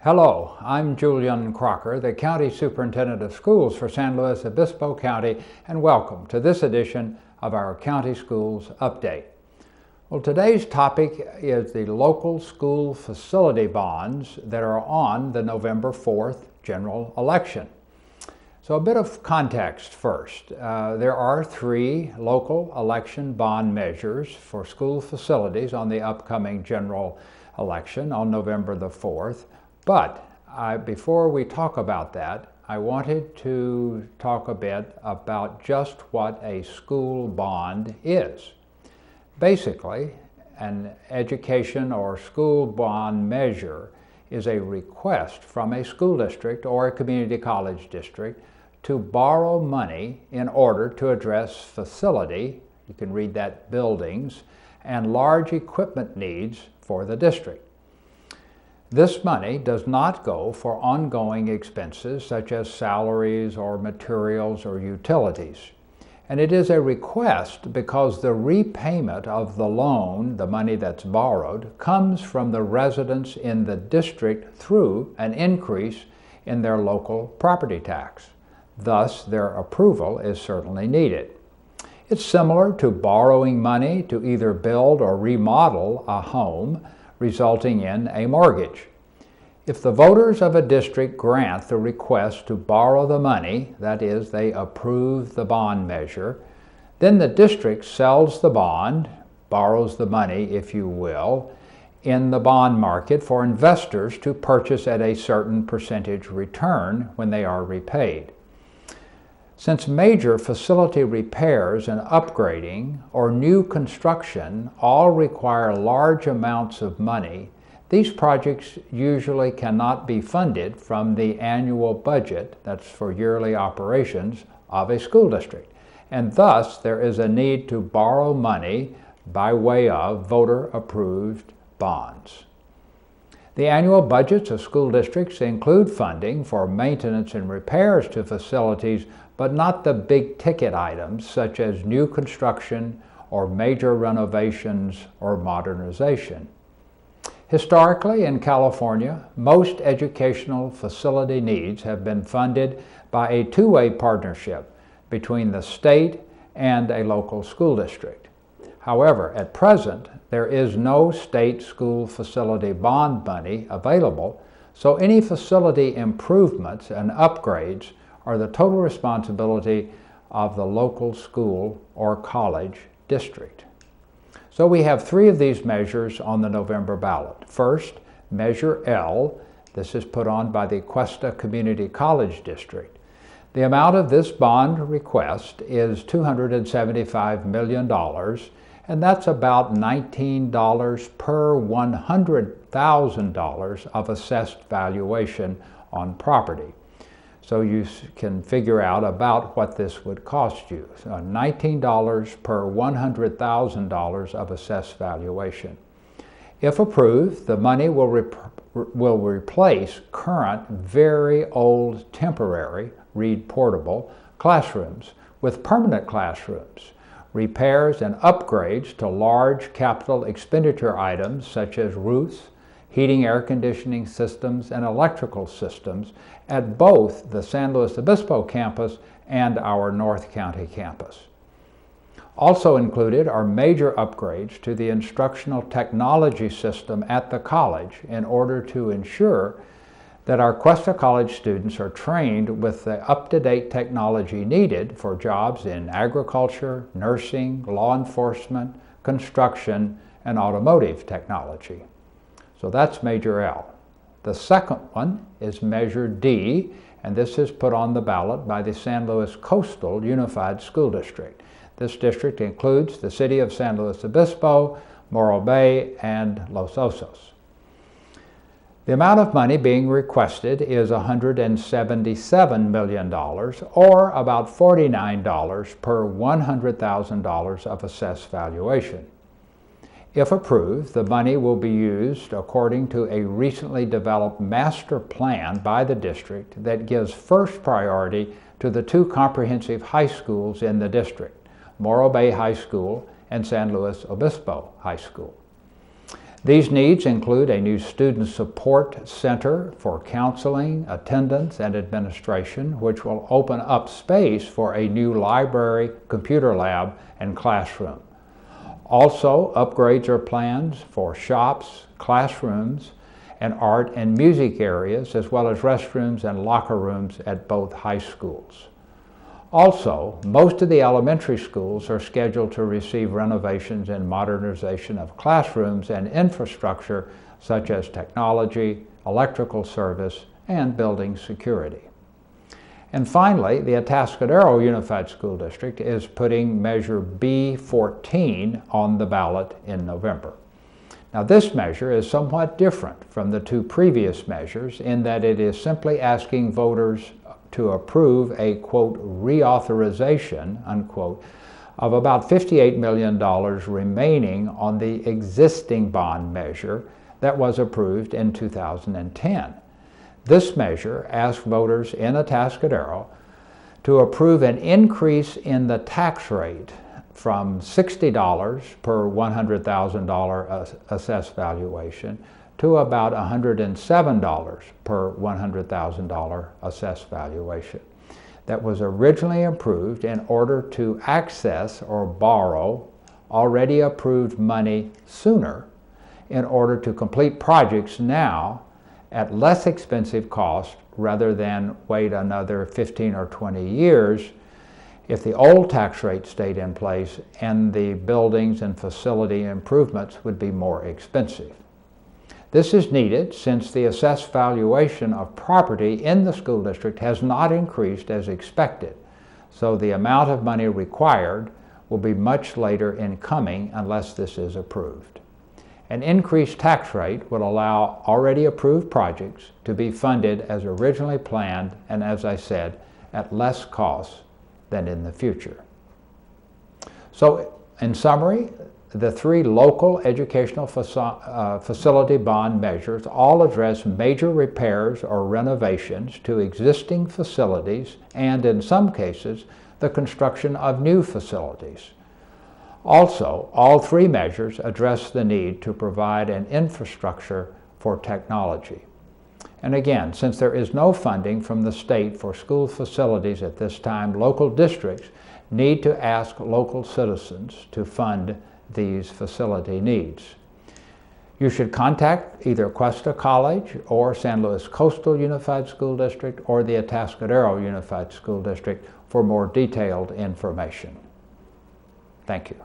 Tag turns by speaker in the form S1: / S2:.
S1: Hello, I'm Julian Crocker, the County Superintendent of Schools for San Luis Obispo County, and welcome to this edition of our County Schools Update. Well, today's topic is the local school facility bonds that are on the November 4th general election. So a bit of context first. There are 3 local election bond measures for school facilities on the upcoming general election on November the 4th. But before we talk about that, I wanted to talk a bit about just what a school bond is. Basically, an education or school bond measure is a request from a school district or a community college district to borrow money in order to address facility, you can read that buildings, and large equipment needs for the district. This money does not go for ongoing expenses such as salaries or materials or utilities. And it is a request because the repayment of the loan, the money that's borrowed, comes from the residents in the district through an increase in their local property tax. Thus, their approval is certainly needed. It's similar to borrowing money to either build or remodel a home, resulting in a mortgage. If the voters of a district grant the request to borrow the money, that is, they approve the bond measure, then the district sells the bond, borrows the money, if you will, in the bond market for investors to purchase at a certain percentage return when they are repaid. Since major facility repairs and upgrading or new construction all require large amounts of money, these projects usually cannot be funded from the annual budget, that's for yearly operations, of a school district. And thus, there is a need to borrow money by way of voter-approved bonds. The annual budgets of school districts include funding for maintenance and repairs to facilities, but not the big-ticket items such as new construction or major renovations or modernization. Historically, in California, most educational facility needs have been funded by a two-way partnership between the state and a local school district. However, at present, there is no state school facility bond money available, so any facility improvements and upgrades are the total responsibility of the local school or college district. So we have 3 of these measures on the November ballot. First, Measure L. This is put on by the Cuesta Community College District. The amount of this bond request is $275 million, and that's about $19 per $100,000 of assessed valuation on property. So you can figure out about what this would cost you. So $19 per $100,000 of assessed valuation. If approved, the money will replace current, very old, temporary, read portable, classrooms with permanent classrooms, repairs and upgrades to large capital expenditure items such as roofs, heating, air conditioning systems, and electrical systems at both the San Luis Obispo campus and our North County campus. Also included are major upgrades to the instructional technology system at the college in order to ensure that our Cuesta College students are trained with the up-to-date technology needed for jobs in agriculture, nursing, law enforcement, construction, and automotive technology. So that's Measure L. The second one is Measure D, and this is put on the ballot by the San Luis Coastal Unified School District. This district includes the city of San Luis Obispo, Morro Bay, and Los Osos. The amount of money being requested is $177 million, or about $49 per $100,000 of assessed valuation. If approved, the money will be used according to a recently developed master plan by the district that gives first priority to the 2 comprehensive high schools in the district, Morro Bay High School and San Luis Obispo High School. These needs include a new student support center for counseling, attendance, and administration, which will open up space for a new library, computer lab, and classroom. Also, upgrades are planned for shops, classrooms, and art and music areas, as well as restrooms and locker rooms at both high schools. Also, most of the elementary schools are scheduled to receive renovations and modernization of classrooms and infrastructure such as technology, electrical service, and building security. And finally, the Atascadero Unified School District is putting Measure B14 on the ballot in November. Now, this measure is somewhat different from the two previous measures in that it is simply asking voters to approve a, quote, reauthorization, unquote, of about $58 million remaining on the existing bond measure that was approved in 2010. This measure asks voters in Atascadero to approve an increase in the tax rate from $60 per $100,000 assessed valuation to about $107 per $100,000 assessed valuation. That was originally approved in order to access or borrow already approved money sooner in order to complete projects now at less expensive cost rather than wait another 15 or 20 years if the old tax rate stayed in place and the buildings and facility improvements would be more expensive. This is needed since the assessed valuation of property in the school district has not increased as expected, so the amount of money required will be much later in coming unless this is approved. An increased tax rate will allow already approved projects to be funded as originally planned and, as I said, at less cost than in the future. So, in summary, the three local educational facility bond measures all address major repairs or renovations to existing facilities and, in some cases, the construction of new facilities. Also, all three measures address the need to provide an infrastructure for technology. And again, since there is no funding from the state for school facilities at this time, local districts need to ask local citizens to fund these facility needs. You should contact either Cuesta College or San Luis Coastal Unified School District or the Atascadero Unified School District for more detailed information. Thank you.